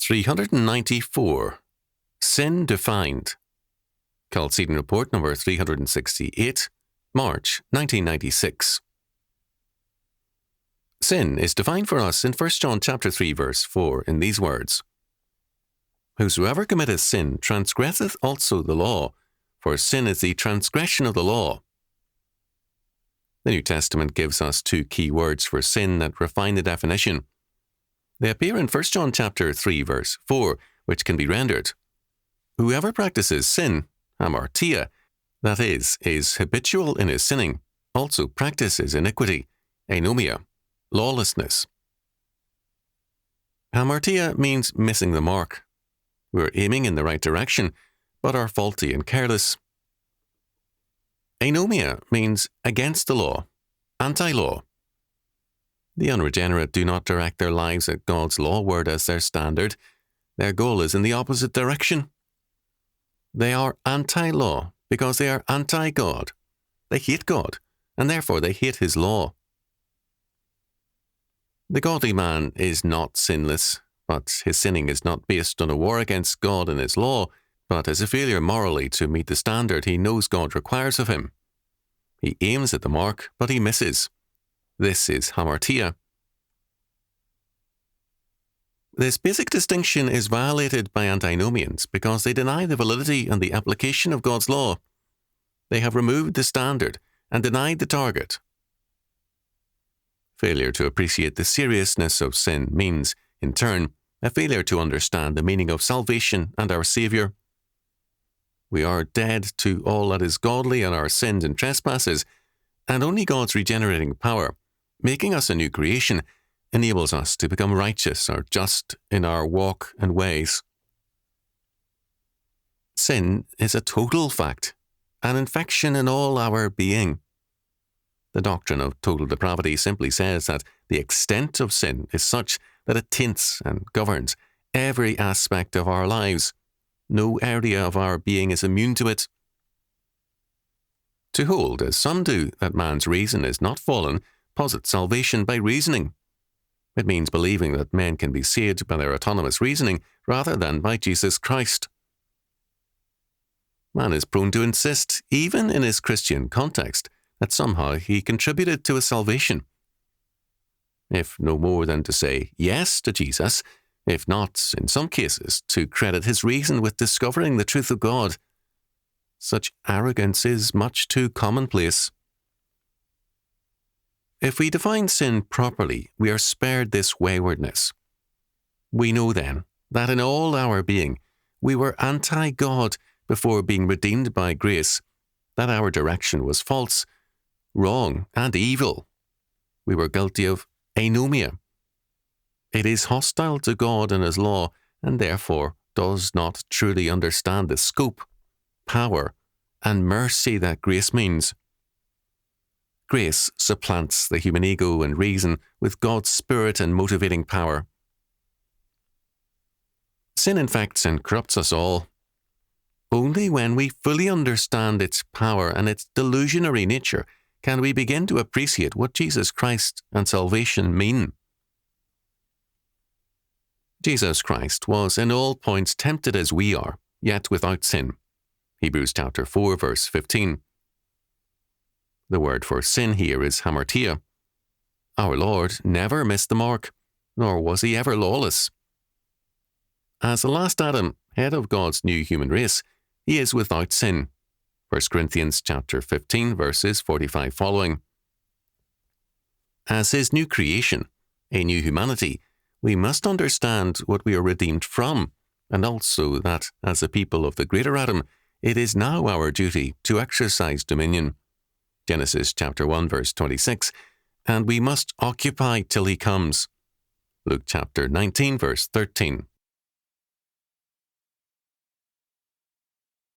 394. Sin Defined. Chalcedon Report number 368, March 1996. Sin is defined for us in 1 John chapter 3 verse 4 in these words: Whosoever committeth sin transgresseth also the law, for sin is the transgression of the law. The New Testament gives us two key words for sin that refine the definition. They appear in 1 John chapter 3 verse 4, which can be rendered: Whoever practices sin, hamartia, that is habitual in his sinning, also practices iniquity, anomia, lawlessness. Hamartia means missing the mark. We're aiming in the right direction, but are faulty and careless. Anomia means against the law, anti-law. The unregenerate do not direct their lives at God's law word as their standard. Their goal is in the opposite direction. They are anti-law because they are anti-God. They hate God, and therefore they hate His law. The godly man is not sinless, but his sinning is not based on a war against God and His law, but is a failure morally to meet the standard he knows God requires of him. He aims at the mark, but he misses. This is hamartia. This basic distinction is violated by antinomians because they deny the validity and the application of God's law. They have removed the standard and denied the target. Failure to appreciate the seriousness of sin means, in turn, a failure to understand the meaning of salvation and our Saviour. We are dead to all that is godly and our sins and trespasses, and only God's regenerating power, making us a new creation, enables us to become righteous or just in our walk and ways. Sin is a total fact, an infection in all our being. The doctrine of total depravity simply says that the extent of sin is such that it taints and governs every aspect of our lives. No area of our being is immune to it. To hold, as some do, that man's reason is not fallen, posits salvation by reasoning. It means believing that men can be saved by their autonomous reasoning rather than by Jesus Christ. Man is prone to insist, even in his Christian context, that somehow he contributed to his salvation. If no more than to say yes to Jesus, if not, in some cases, to credit his reason with discovering the truth of God. Such arrogance is much too commonplace. If we define sin properly, we are spared this waywardness. We know then that in all our being, we were anti-God before being redeemed by grace, that our direction was false, wrong, and evil. We were guilty of anomia. It is hostile to God and His law, and therefore does not truly understand the scope, power, and mercy that grace means. Grace supplants the human ego and reason with God's Spirit and motivating power. Sin infects and corrupts us all. Only when we fully understand its power and its delusionary nature can we begin to appreciate what Jesus Christ and salvation mean. Jesus Christ was in all points tempted as we are, yet without sin. Hebrews chapter 4 verse 15. The word for sin here is hamartia. Our Lord never missed the mark, nor was He ever lawless. As the last Adam, head of God's new human race, He is without sin. 1 Corinthians chapter 15 verses 45 following. As His new creation, a new humanity, we must understand what we are redeemed from, and also that, as a people of the greater Adam, it is now our duty to exercise dominion. Genesis chapter 1 verse 26, and we must occupy till He comes. Luke chapter 19 verse 13.